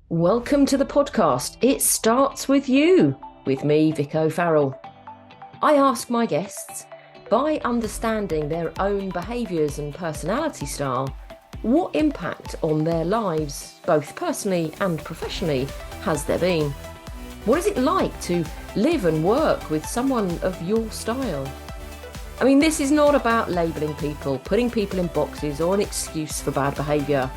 Welcome to the podcast. It starts with you, with me, Vic O'Farrell. I ask my guests, by understanding their own behaviours and personality style, what impact on their lives, both personally and professionally, has there been? What is it like to live and work with someone of your style? I mean, this is not about labelling people, putting people in boxes, or an excuse for bad behaviour.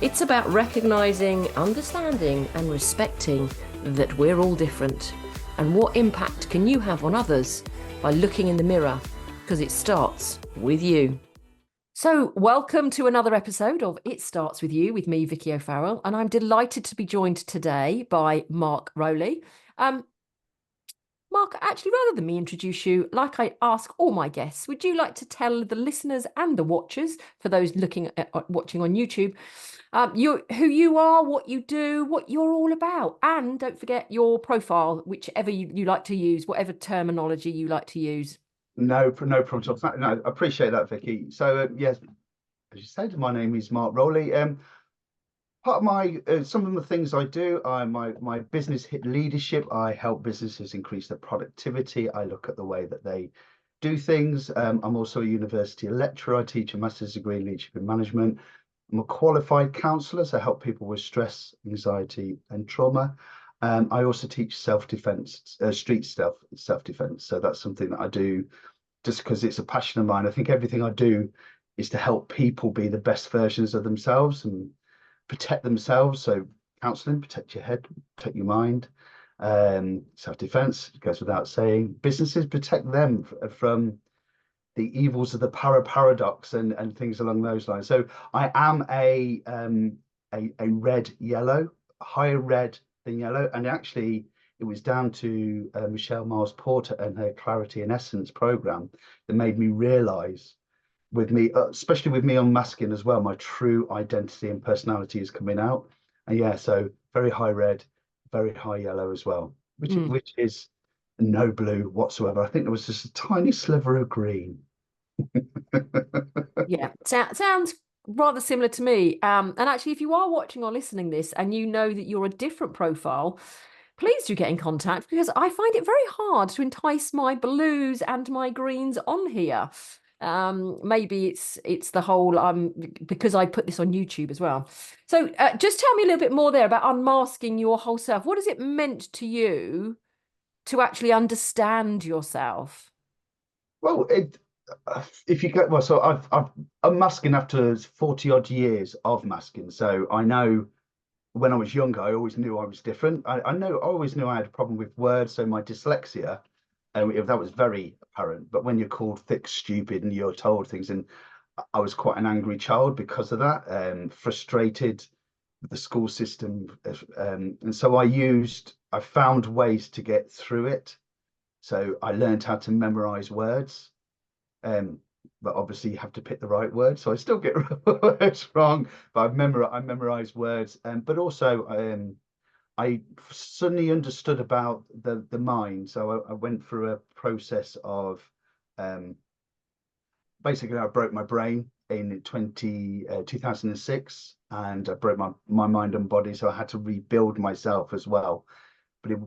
It's about recognising, understanding and respecting that we're all different. And what impact can you have on others by looking in the mirror? Because it starts with you. So welcome to another episode of It Starts With You with me, Vicky O'Farrell. And I'm delighted to be joined today by Marc Rowley. Marc, actually, rather than me introduce you, like I ask all my guests, would you like to tell the listeners and the watchers, for those watching on YouTube, who you are, what you do, what you're all about, and don't forget your profile, whichever you like to use, whatever terminology you like to use. No problem at all. No, I appreciate that, Vicky. So, yes, as you said, my name is Marc Rowley. Part of my some of the things I do, my business hit leadership. I help businesses increase their productivity. I look at the way that they do things. I'm also a university lecturer. I teach a master's degree in leadership and management. I'm a qualified counsellor, so I help people with stress, anxiety, and trauma. I also teach self-defense, street self-defense. So that's something that I do just because it's a passion of mine. I think everything I do is to help people be the best versions of themselves and protect themselves. So counselling, protect your head, protect your mind. Self-defense goes without saying. Businesses, protect them from the evils of the paradox and things along those lines. So I am a red yellow, higher red than yellow, and actually it was down to Michelle Miles Porter and her Clarity and Essence program that made me realize with me, especially with me unmasking as well, my true identity and personality is coming out. And yeah, so very high red, very high yellow as well, which is no blue whatsoever. I think there was just a tiny sliver of green. Yeah, sounds rather similar to me. And actually, if you are watching or listening this and you know that you're a different profile, please do get in contact because I find it very hard to entice my blues and my greens on here. Maybe it's the whole because I put this on YouTube as well. So just tell me a little bit more there about unmasking your whole self. What has it meant to you to actually understand yourself? Well, if you get well, so I'm masking after 40 odd years of masking. So I know when I was younger, I always knew I was different. I always knew I had a problem with words. So my dyslexia, if that was very apparent. But when you're called thick, stupid, and you're told things, and I was quite an angry child because of that, frustrated with the school system, and so I found ways to get through it. So I learned how to memorize words. Um, but obviously you have to pick the right word. So I still get words wrong, but I memorize words. But also I suddenly understood about the mind. So I went through a process of um, basically I broke my brain in 2006 and I broke my mind and body. So I had to rebuild myself as well. But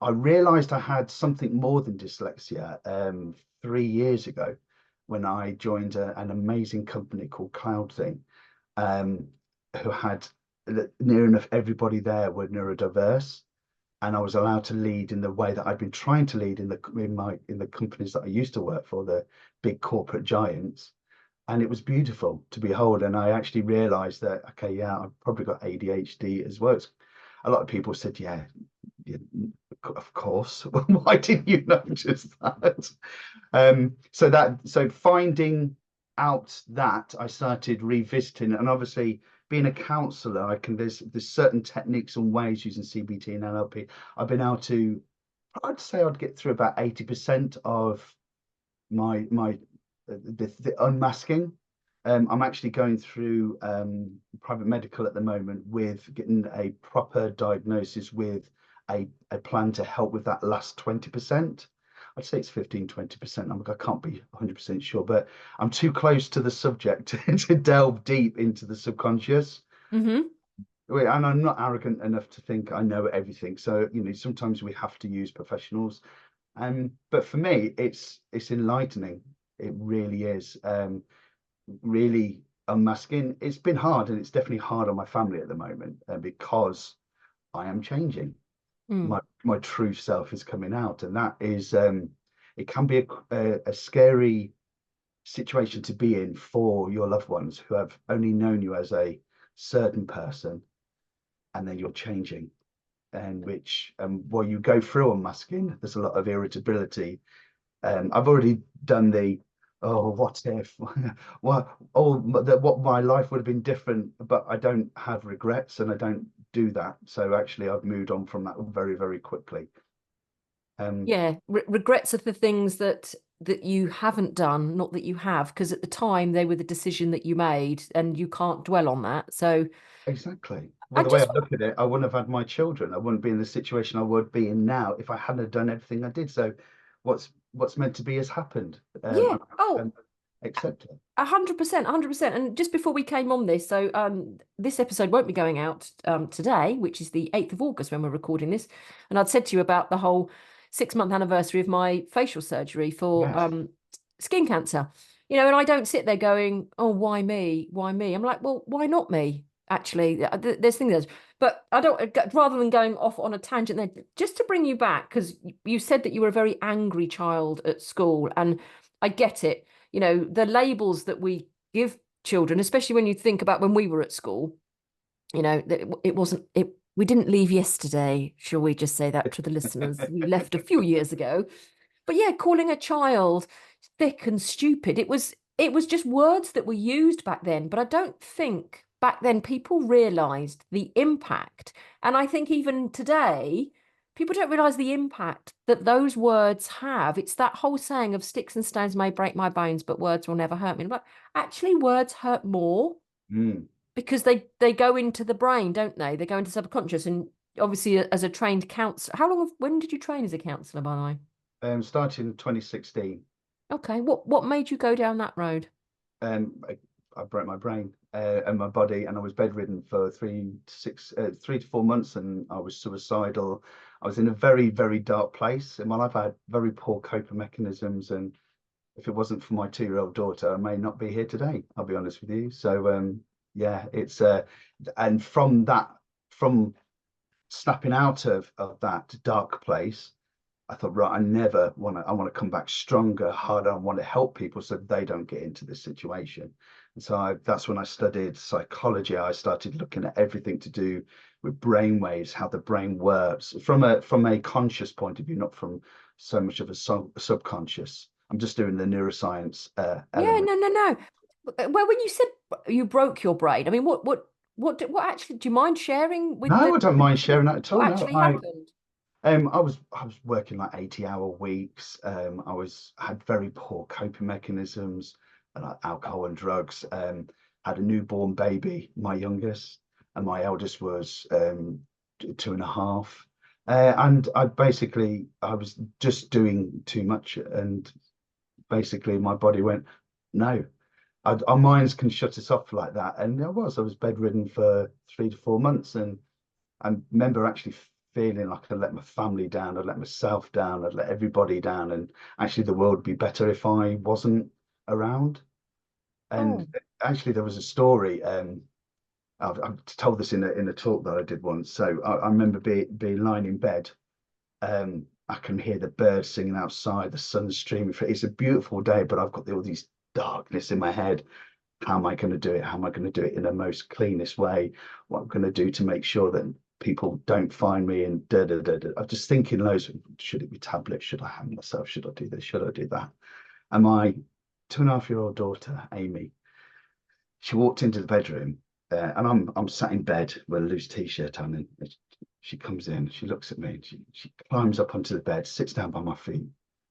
I realized I had something more than dyslexia 3 years ago when I joined an amazing company called Cloudthing, um, who had near enough everybody there were neurodiverse, and I was allowed to lead in the way that I'd been trying to lead in the companies that I used to work for, the big corporate giants. And it was beautiful to behold. And I actually realized that, okay, yeah, I've probably got ADHD as well. A lot of people said, yeah, of course. Why didn't you notice that? So finding out that I started revisiting, and obviously being a counsellor, there's certain techniques and ways using CBT and NLP. I've been able to, I'd say I'd get through about 80% of my the unmasking. I'm actually going through private medical at the moment with getting a proper diagnosis with a plan to help with that last 20%. I'd say it's 15-20%. I can't be 100% sure, but I'm too close to the subject to delve deep into the subconscious. Mm-hmm. and I'm not arrogant enough to think I know everything. So, sometimes we have to use professionals. But for me, it's enlightening. It really is. Really unmasking. It's been hard, and it's definitely hard on my family at the moment, because I am changing. Mm. My true self is coming out, and that is it can be a scary situation to be in for your loved ones who have only known you as a certain person, and then you're changing, and which while you go through unmasking, there's a lot of irritability. I've already done the, oh, what if, what my life would have been different, but I don't have regrets, and I don't do that. So actually, I've moved on from that very, very quickly. Yeah, regrets are the things that you haven't done, not that you have, because at the time they were the decision that you made, and you can't dwell on that. So Exactly. I Well, the way I just, look at it, I wouldn't have had my children. I wouldn't be in the situation I would be in now if I hadn't have done everything I did. So, what's meant to be has happened. yeah, And oh, accept it. 100%, 100%. And just before we came on this, so this episode won't be going out today, which is the 8th of August when we're recording this. And I'd said to you about the whole 6-month anniversary of my facial surgery for Yes. skin cancer. And I don't sit there going, oh, why me? Why me? I'm like, well, why not me? Actually, there's things, but I don't, rather than going off on a tangent there, just to bring you back, because you said that you were a very angry child at school, and I get it. The labels that we give children, especially when you think about when we were at school, that it wasn't, we didn't leave yesterday. Shall we just say that to the listeners? We left a few years ago. But yeah, calling a child thick and stupid, it was just words that were used back then. But I don't think back then people realized the impact. And I think even today, people don't realize the impact that those words have. It's that whole saying of sticks and stones may break my bones, but words will never hurt me. But actually, words hurt more Mm. because they go into the brain, don't they? They go into subconscious. And obviously, as a trained counselor, when did you train as a counselor, by the way? Starting in 2016, Okay, what made you go down that road? I broke my brain and my body, and I was bedridden for 3 to 4 months, and I was suicidal. I was in a very, very dark place in my life. I had very poor coping mechanisms, and if it wasn't for my 2-year-old daughter, I may not be here today. I'll be honest with you. So yeah, it's and from snapping out of that dark place, I thought, right, I want to come back stronger, harder. I want to help people so they don't get into this situation. And so that's when I studied psychology. I started looking at everything to do with brain waves, how the brain works from a conscious point of view, not from so much of a subconscious. I'm just doing the neuroscience Yeah, element. no. Well, when you said you broke your brain, I mean, what actually? Do you mind sharing with No, the I don't mind listeners sharing that at all. what No, actually happened? I was working like 80-hour weeks. Had very poor coping mechanisms, like alcohol and drugs. Had a newborn baby, my youngest, and my eldest was 2.5. And I was just doing too much, and basically my body went, no. Our minds can shut us off like that, and I was bedridden for 3 to 4 months, and I remember actually feeling like I let my family down, I let myself down, I'd let everybody down, and actually the world would be better if I wasn't around. And Oh, actually, there was a story. I've told this in a talk that I did once. So I remember being lying in bed. I can hear the birds singing outside, the sun's streaming through. It's a beautiful day, but I've got all these darkness in my head. How am I going to do it? How am I going to do it in the most cleanest way? What I'm going to do to make sure that people don't find me, and da da da da. I'm just thinking loads of, should it be tablets? Should I hang myself? Should I do this? Should I do that? And my 2.5-year-old daughter, Amy, she walked into the bedroom, and I'm sat in bed with a loose t-shirt on, and she comes in, she looks at me, and she climbs up onto the bed, sits down by my feet,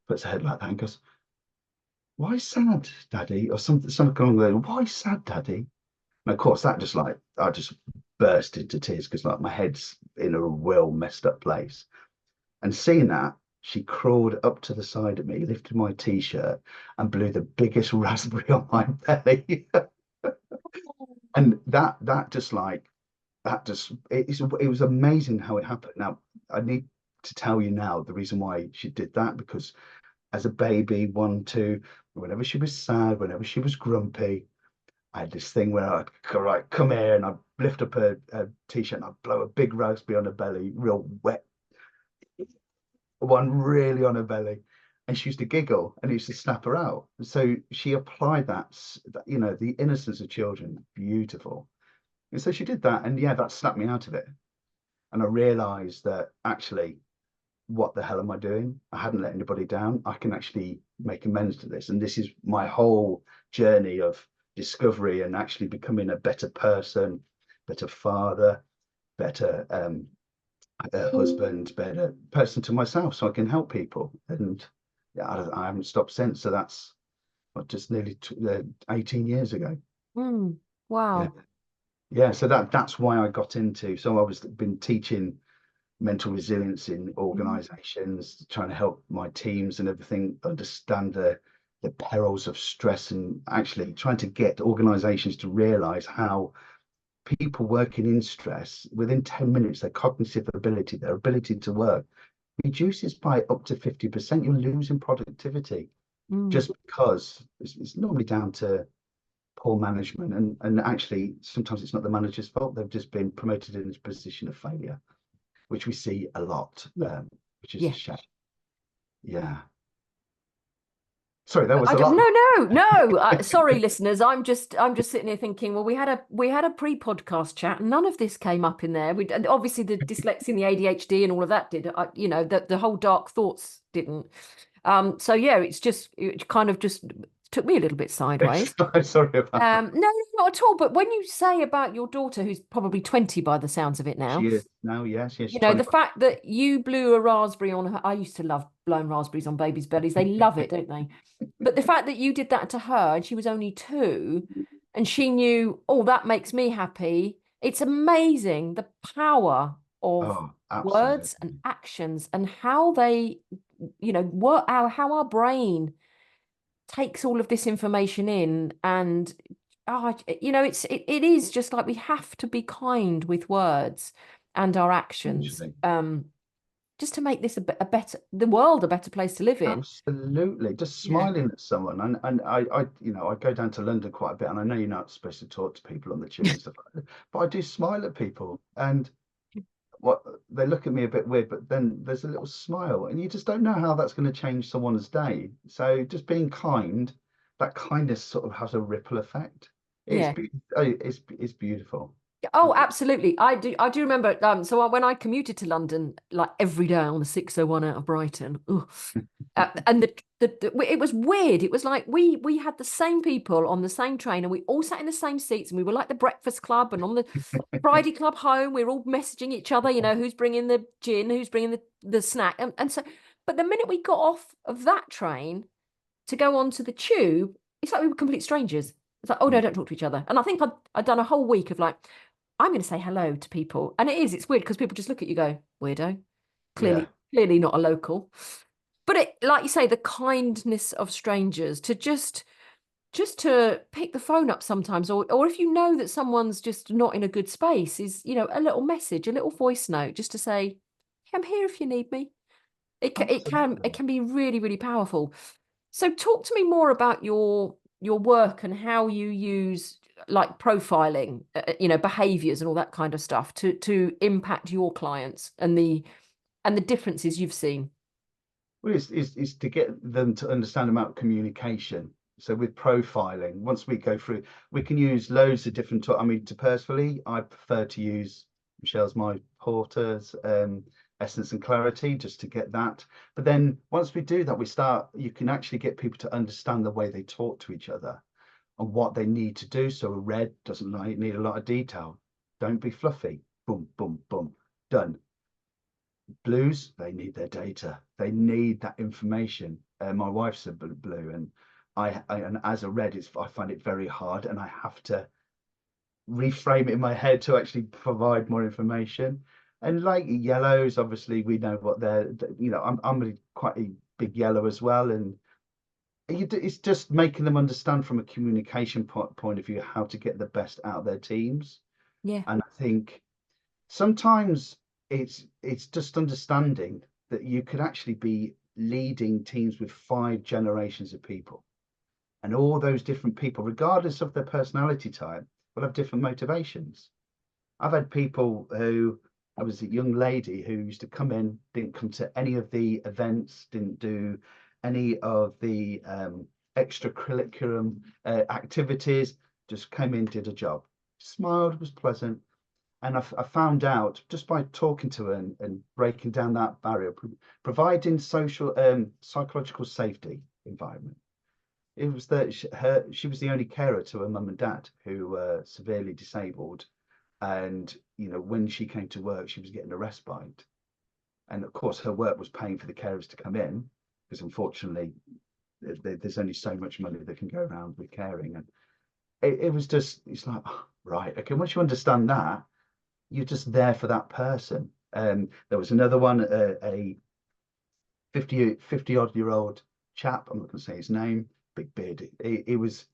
puts her head like that, and goes, "Why sad, Daddy?" Or something along the line. "Why sad, Daddy?" And of course, that just like I just burst into tears because like my head's in a real messed up place. And seeing that, she crawled up to the side of me, lifted my t-shirt, and blew the biggest raspberry on my belly. And that just like that just it was amazing how it happened. Now I need to tell you now the reason why she did that, because as a baby, 1, 2, whenever she was sad, whenever she was grumpy, I had this thing where I'd go, right, come here, and I'd lift up a t-shirt and I'd blow a big raspberry on her belly, real wet one, really on her belly. And she used to giggle and it used to snap her out. So she applied that, the innocence of children, beautiful. And so she did that. And yeah, that snapped me out of it. And I realized that actually, what the hell am I doing? I hadn't let anybody down. I can actually make amends to this. And this is my whole journey of discovery and actually becoming a better person, better father, better husband, better person to myself, so I can help people. And yeah, I haven't stopped since. So that's just nearly 18 years ago. Mm, Yeah. wow. Yeah. So that's why I got into. So I was been teaching mental resilience in organizations, trying to help my teams and everything understand the perils of stress, and actually trying to get organizations to realize how people working in stress, within 10 minutes, their cognitive ability, their ability to work reduces by up to 50%. You're losing productivity Mm. just because it's normally down to poor management. And actually, sometimes it's not the manager's fault. They've just been promoted in a position of failure, which we see a lot, Yeah. which is a Yeah. shame. Yeah. Sorry, that was I a don't, lot. no, no, no. Sorry, listeners. I'm just sitting here thinking. Well, we had a pre-podcast chat, and none of this came up in there. And obviously the dyslexia, and the ADHD, and all of that did. The whole dark thoughts didn't. So yeah, it kind of just took me a little bit sideways. Sorry about that. No, not at all. But when you say about your daughter, who's probably 20 by the sounds of it now, She is now, yes, yes, you she's know, the 25. fact that you blew a raspberry on her, I used to love blowing raspberries on babies' bellies. They love it, don't they? But the fact that you did that to her and she was only 2 and she knew, oh, that makes me happy. It's amazing the power of Oh, words and absolutely. actions and how they, work how our brain takes all of this information in. And it is just like we have to be kind with words and our actions, Hugely. just to make this the world a better place to live in. Absolutely. Just Yeah. smiling at someone. And I go down to London quite a bit, and I know you're not supposed to talk to people on the tube and stuff like that, but I do smile at people. And what they look at me a bit weird, but then there's a little smile, and you just don't know how that's going to change someone's day. So just being kind, that kindness sort of has a ripple effect. Yeah. It's beautiful. Oh, absolutely. I do remember. When I commuted to London, like every day on the 601 out of Brighton, ugh. And it was weird. It was like we had the same people on the same train, and we all sat in the same seats, and we were like the Breakfast Club, and on the Friday Club home, we were all messaging each other. Who's bringing the gin, who's bringing the snack, and so. But the minute we got off of that train to go onto the tube, it's like we were complete strangers. It's like, oh no, Mm. don't talk to each other. And I think I'd done a whole week of like, I'm going to say hello to people. And it's weird because people just look at you, go, weirdo. Yeah. Clearly not a local. But like you say, the kindness of strangers to just to pick the phone up sometimes, or if you know that someone's just not in a good space, is, a little message, a little voice note, just to say, hey, I'm here if you need me. It Absolutely. can be really, really powerful. So talk to me more about your work and how you use like profiling, behaviors and all that kind of stuff to impact your clients and the differences you've seen. Well, it's to get them to understand about communication. So with profiling, once we go through, we can use loads of different. I mean, personally, I prefer to use Michelle's My Porter's Essence and Clarity, just to get that. But then once we do that, you can actually get people to understand the way they talk to each other and what they need to do. So a red doesn't need a lot of detail. Don't be fluffy. Boom, boom, boom. Done. Blues, they need their data. They need that information. My wife's a blue, and and as a red, I find it very hard, and I have to reframe it in my head to actually provide more information. And like yellows, obviously we know what they're. I'm quite a big yellow as well, and it's just making them understand from a communication point of view how to get the best out of their teams. Yeah. And I think sometimes it's just understanding that you could actually be leading teams with 5 generations of people, and all those different people, regardless of their personality type, will have different motivations. I've had people who, I was a young lady who used to come in, didn't come to any of the events, didn't do any of the extracurriculum activities, just came in, did a job, smiled, was pleasant. And I found out just by talking to her and breaking down that barrier, providing social, psychological safety environment. It was that she was the only carer to her mum and dad who were severely disabled, and when she came to work, she was getting a respite, and of course her work was paying for the carers to come in, because unfortunately there's only so much money that can go around with caring. And it was just, it's like, oh, right, okay, once you understand that, you're just there for that person. There was another one, a 50 odd year old chap, I'm not going to say his name, big beard. He was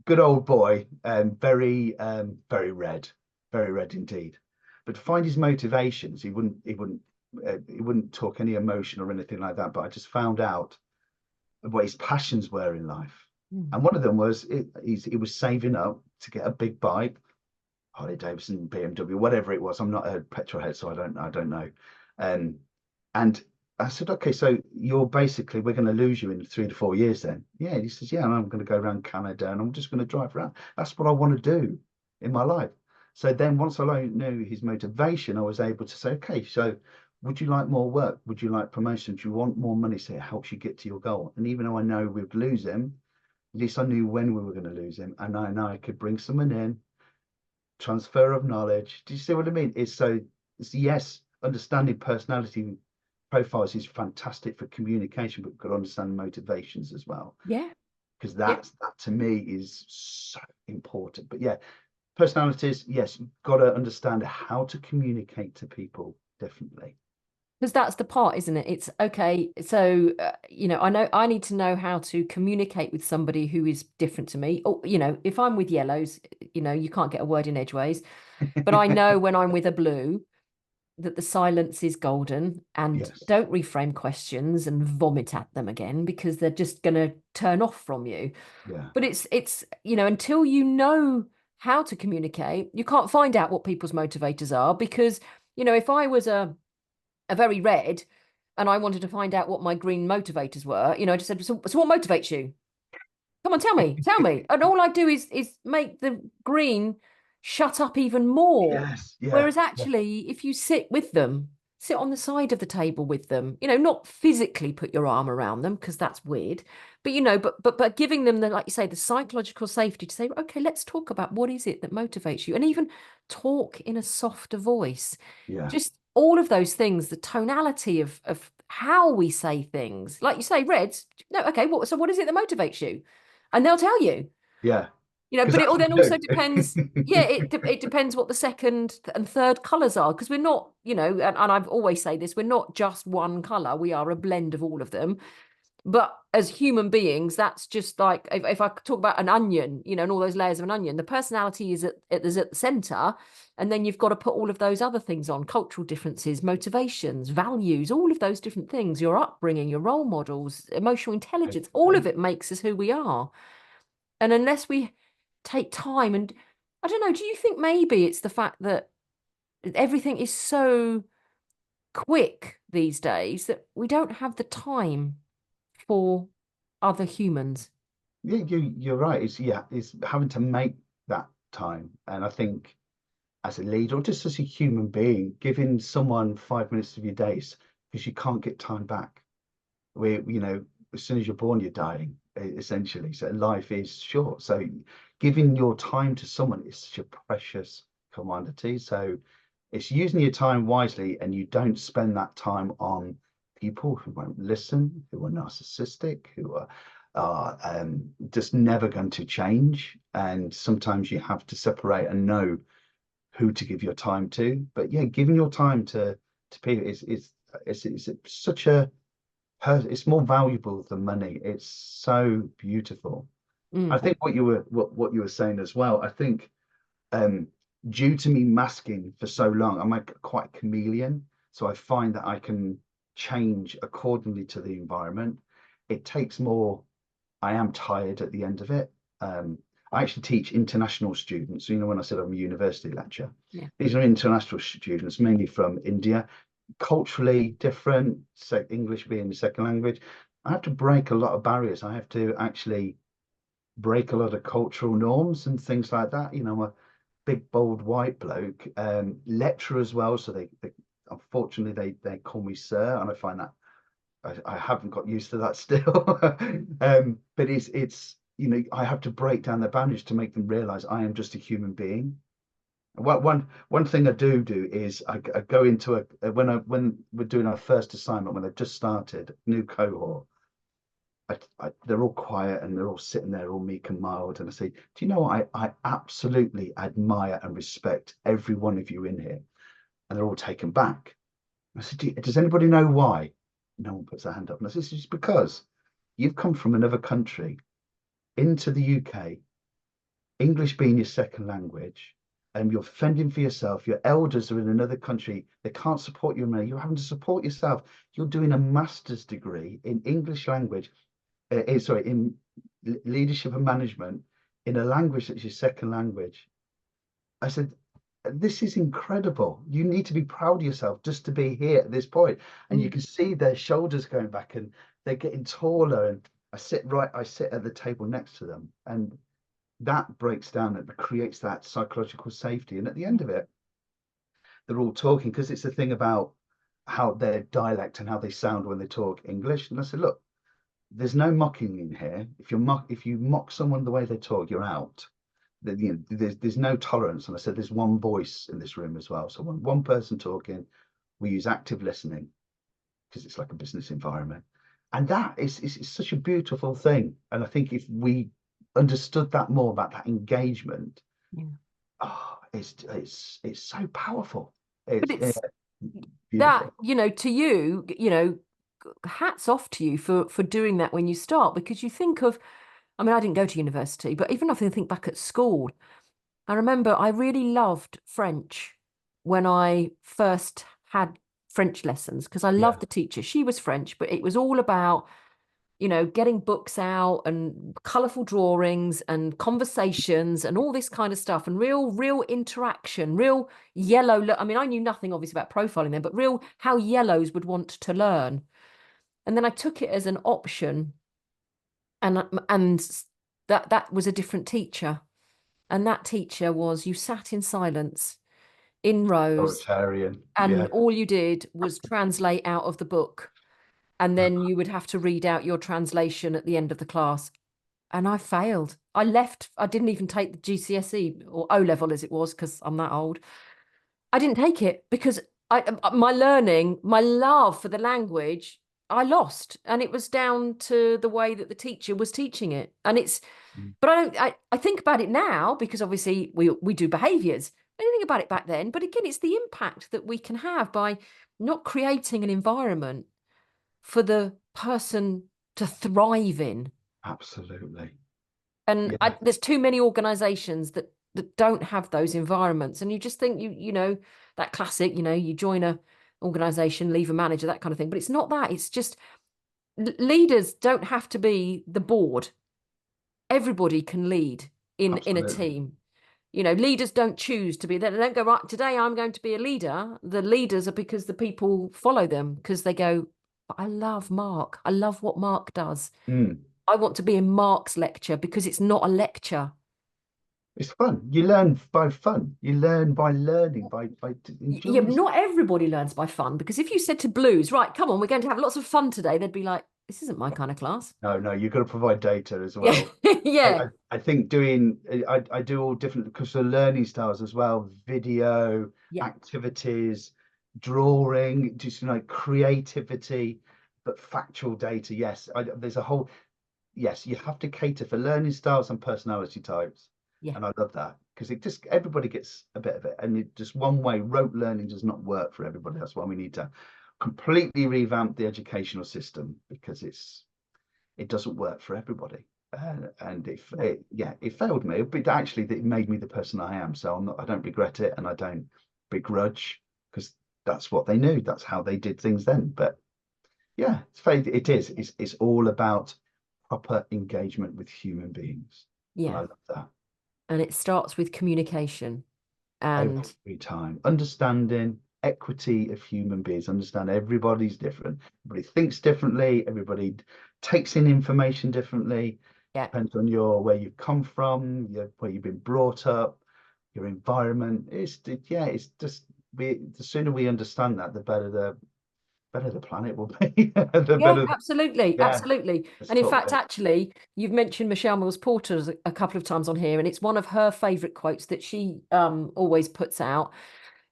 good old boy, very red, very red indeed. But to find his motivations, he wouldn't talk any emotion or anything like that. But I just found out what his passions were in life, and one of them was he was saving up to get a big bike, Harley Davidson, BMW, whatever it was. I'm not a petrol head, so I don't know. And I said, okay, so we're going to lose you in 3 to 4 years then. Yeah, he says, yeah, and I'm going to go around Canada and I'm just going to drive around. That's what I want to do in my life. So then once I knew his motivation, I was able to say, okay, so would you like more work? Would you like promotion? Do you want more money so it helps you get to your goal? And even though I know we'd lose him, at least I knew when we were going to lose him. And I know I could bring someone in, transfer of knowledge. Do you see what I mean? Yes, understanding personality profiles is fantastic for communication, but we've got to understand motivations as well. Yeah. Because Yeah. that to me is so important. But yeah, personalities, yes, you've got to understand how to communicate to people differently. Because that's the part, isn't it? It's okay. So, I know I need to know how to communicate with somebody who is different to me. Or, if I'm with yellows, you can't get a word in edgeways. But I know when I'm with a blue that the silence is golden, and Yes. don't reframe questions and vomit at them again, because they're just going to turn off from you. Yeah. But it's until you know how to communicate, you can't find out what people's motivators are. Because if I was a very red and I wanted to find out what my green motivators were, I just said, so what motivates you? Come on, tell me. And all I do is make the green shut up even more. Yes. Yeah. Whereas actually, if you sit with them, sit on the side of the table with them, not physically put your arm around them, because that's weird, but but giving them the, like you say, the psychological safety to say, okay, let's talk about what is it that motivates you, and even talk in a softer voice. Yeah. Just all of those things, the tonality of how we say things, like you say, reds. No, okay, so what is it that motivates you? And they'll tell you, Yeah. but Because it that's all what then we also depends. Yeah, it depends what the second and third colors are, because we're not, and I've always say this, we're not just one color, we are a blend of all of them. But as human beings, that's just like, if I talk about an onion, and all those layers of an onion, the personality is at the center. And then you've got to put all of those other things on: cultural differences, motivations, values, all of those different things, your upbringing, your role models, emotional intelligence, all of it makes us who we are. And unless we take time, and I don't know, do you think maybe it's the fact that everything is so quick these days that we don't have the time for other humans? Yeah, you're right. It's having to make that time. And I think as a leader or just as a human being, giving someone 5 minutes of your days, because you can't get time back. As soon as you're born, you're dying, essentially. So life is short. So giving your time to someone is such a precious commodity. So it's using your time wisely, and you don't spend that time on people who won't listen, who are narcissistic, who are just never going to change. And sometimes you have to separate and know who to give your time to. But yeah, giving your time to people is such a it's more valuable than money. It's so beautiful. I think what you were saying as well, I think due to me masking for so long, I'm like quite a chameleon. So I find that I can change accordingly to the environment. It takes more. I am tired at the end of it. I actually teach international students. So, when I said I'm a university lecturer, Yeah. these are international students, mainly from India, culturally different, English being the second language. I have to break a lot of barriers. I have to actually break a lot of cultural norms and things like that. I'm a big, bold, white bloke, lecturer as well. So they unfortunately they call me sir, and I find that I haven't got used to that still. But it's I have to break down their boundaries to make them realize I am just a human being. One thing I do is I go into when we're doing our first assignment, when they've just started new cohort. They're all quiet and they're all sitting there, all meek and mild. And I say, do you know what? I absolutely admire and respect every one of you in here. And they're all taken back. I said, does anybody know why? No one puts their hand up. And I said, it's because you've come from another country into the UK, English being your second language, and you're fending for yourself. Your elders are in another country. They can't support you. You're having to support yourself. You're doing a master's degree in English language, in leadership and management in a language that's your second language. I said, this is incredible. You need to be proud of yourself just to be here at this point. And you can see their shoulders going back and they're getting taller. And I sit at the table next to them. And that breaks down and creates that psychological safety. And at the end of it, they're all talking, because it's the thing about how their dialect and how they sound when they talk English. And I said, look, there's no mocking in here. If you mock someone the way they talk, you're out. There's no tolerance. And I said, there's one voice in this room as well. So when one person talking, we use active listening, because it's like a business environment. And that is such a beautiful thing. And I think if we understood that more about that engagement, it's so powerful. But it's beautiful. that, to you, hats off to you for doing that when you start, because you think of, I mean, I didn't go to university, but even if I think back at school, I remember I really loved French when I first had French lessons, because I loved the teacher. She was French, but it was all about, getting books out and colourful drawings and conversations and all this kind of stuff, and real interaction, real yellow. I mean, I knew nothing obviously about profiling them, but real how yellows would want to learn. And then I took it as an option, and that was a different teacher. And that teacher was, you sat in silence in rows, Authoritarian. and all you did was translate out of the book. And then you would have to read out your translation at the end of the class. And I failed. I left. I didn't even take the GCSE or O level as it was, because I'm that old. I didn't take it because my learning, my love for the language, I lost. And it was down to the way that the teacher was teaching it. And but I think about it now, because obviously we do behaviours. I didn't think about it back then. But again, it's the impact that we can have by not creating an environment for the person to thrive in. Absolutely. And there's too many organizations that don't have those environments. And you just think, that classic, you join a organization, leave a manager, that kind of thing. But it's not that. It's just leaders don't have to be the board. Everybody can lead in a team. Leaders don't choose to be there. They don't go, right, today I'm going to be a leader. The leaders are because the people follow them, because they go, but I love Marc. I love what Marc does. I want to be in Marc's lecture, because it's not a lecture. It's fun. You learn by fun. You learn by learning, by enjoying. Yeah, not everybody learns by fun, because if you said to Blues, right, come on, we're going to have lots of fun today, they'd be like, this isn't my kind of class. No, you've got to provide data as well. Yeah. I think I do all different, because of learning styles as well, video, activities, drawing, just creativity, but factual data. Yes, there's a whole, yes, you have to cater for learning styles and personality types. Yeah. And I love that, because everybody gets a bit of it, and just one way rote learning does not work for everybody. That's why we need to completely revamp the educational system, because it doesn't work for everybody. and it failed me, but actually it made me the person I am. So I don't regret it, and I don't begrudge, because that's what they knew. That's how they did things then. But yeah, it's all about proper engagement with human beings, and I Yeah. love that. And it starts with communication. And Every time, understanding equity of human beings, understand everybody's different, everybody thinks differently, everybody takes in information differently, yeah, depends on where you've come from, where you've been brought up, your environment. It's just, the sooner we understand that, the better the planet will be. The yeah, better. absolutely, Yeah, absolutely. let's And in talk fact, about it. actually, you've mentioned Michelle Mills Porter a couple of times on here, and it's one of her favorite quotes that she always puts out.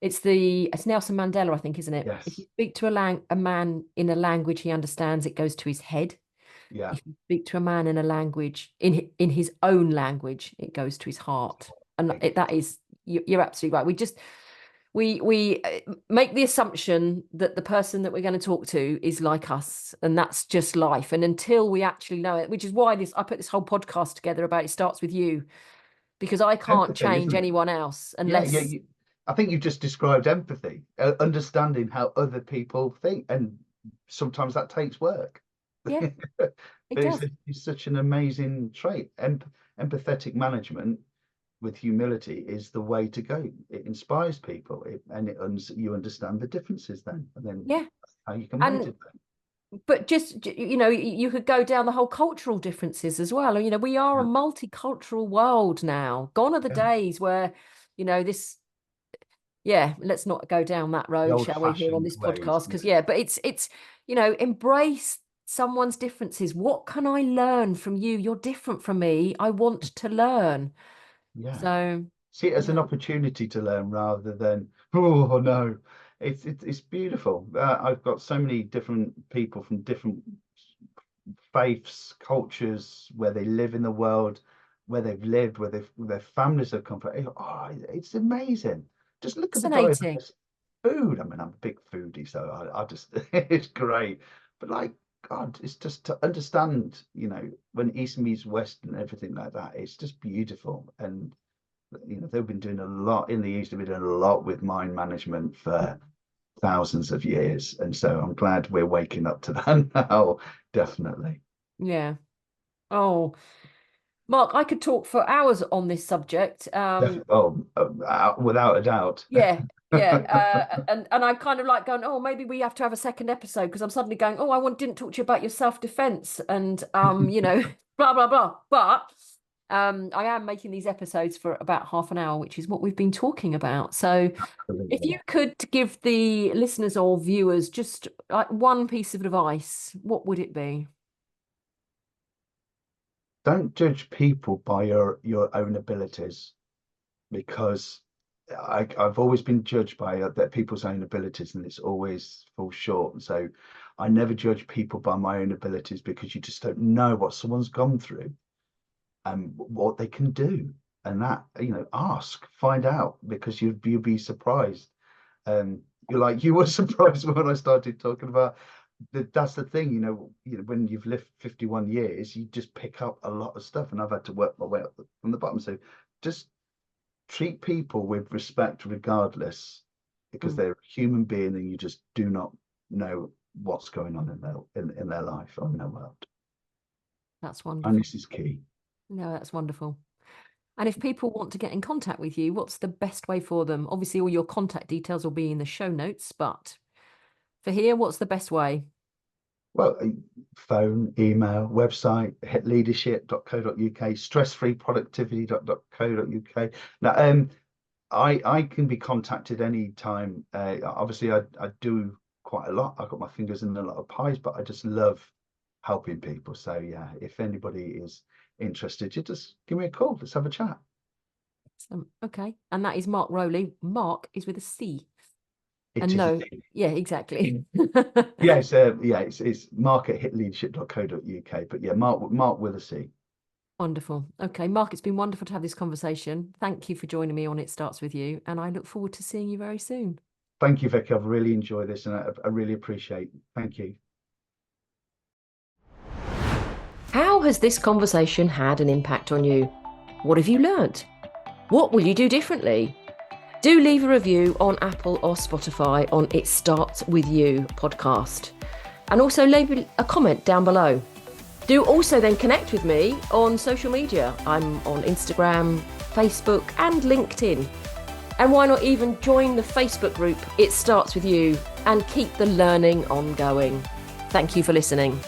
It's Nelson Mandela, I think, isn't it? If you Yes. speak to a man in a language he understands, it goes to his head. Yeah. If you speak to a man in a language in his own language, it goes to his heart. And that is, you're absolutely right. We make the assumption that the person that we're going to talk to is like us, and that's just life. And until we actually know it, which is why I put this whole podcast together about It Starts With You, because I can't Empathy, change isn't it? anyone else Yeah. unless, I think you just described empathy, understanding how other people think, and sometimes that takes work. yeah, But it it's, does. it's such an amazing trait. Empathetic management with humility is the way to go. It inspires people, you understand the differences then, and then Yeah. that's how you can manage And it then. but just, you could go down the whole cultural differences as well. We are a Yeah, multicultural world now. Gone are the yeah. days where, this, yeah, let's not go down that The road, shall we, here on old-fashioned this ways. podcast? Yeah, Because, yeah, but it's embrace someone's differences. What can I learn from you? You're different from me. I want to learn. yeah. So, See it as an yeah, opportunity to learn rather than, oh no. It's beautiful. I've got so many different people from different faiths, cultures, where they live in the world, where they've lived, where their families have come from. Oh, it's amazing. Just look at the fascinating. diverse food. I mean, I'm a big foodie, so I just it's great. But like, God, it's just to understand, when East meets West and everything like that. It's just beautiful. And they've been doing a lot in the East. They've been doing a lot with mind management for thousands of years, and so I'm glad we're waking up to that now. Definitely. Yeah. Oh, Mark, I could talk for hours on this subject. Oh, without a doubt. Yeah, yeah, and I'm kind of like going, oh, maybe we have to have a second episode, because I'm suddenly going, oh, didn't talk to you about your self-defense and blah blah blah. But I am making these episodes for about half an hour, which is what we've been talking about. So if you could give the listeners or viewers just like one piece of advice, what would it be? Don't judge people by your own abilities, because I've always been judged by people's own abilities, and it's always falls short. And so I never judge people by my own abilities, because you just don't know what someone's gone through and what they can do. And that, ask, find out, because you'll be surprised. You were surprised when I started talking about that's the thing, when you've lived 51 years, you just pick up a lot of stuff, and I've had to work my way up from the bottom. So just treat people with respect regardless, because Mm, they're a human being, and you just do not know what's going on in their life or in their world. that's And wonderful. this is key. No, that's wonderful. And if people want to get in contact with you, what's the best way for them? Obviously, all your contact details will be in the show notes, but for here, what's the best way? Well, phone, email, website, hitleadership.co.uk, stressfreeproductivity.co.uk. Now, I can be contacted anytime. Obviously, I do quite a lot. I've got my fingers in a lot of pies, but I just love helping people. So yeah, if anybody is interested, you just give me a call. Let's have a chat. Okay. And that is Marc Rowley. Mark is with a C. It And is a no, thing. yeah, exactly. Yeah, it's Mark at hitleadership.co.uk. But yeah, Mark with a C. Wonderful. Okay, Mark, it's been wonderful to have this conversation. Thank you for joining me on It Starts With You, and I look forward to seeing you very soon. Thank you, Vic. I've really enjoyed this, and I really appreciate it. Thank you. How has this conversation had an impact on you? What have you learnt? What will you do differently? Do leave a review on Apple or Spotify on It Starts With You podcast. And also leave a comment down below. Do also then connect with me on social media. I'm on Instagram, Facebook and LinkedIn. And why not even join the Facebook group It Starts With You and keep the learning ongoing. Thank you for listening.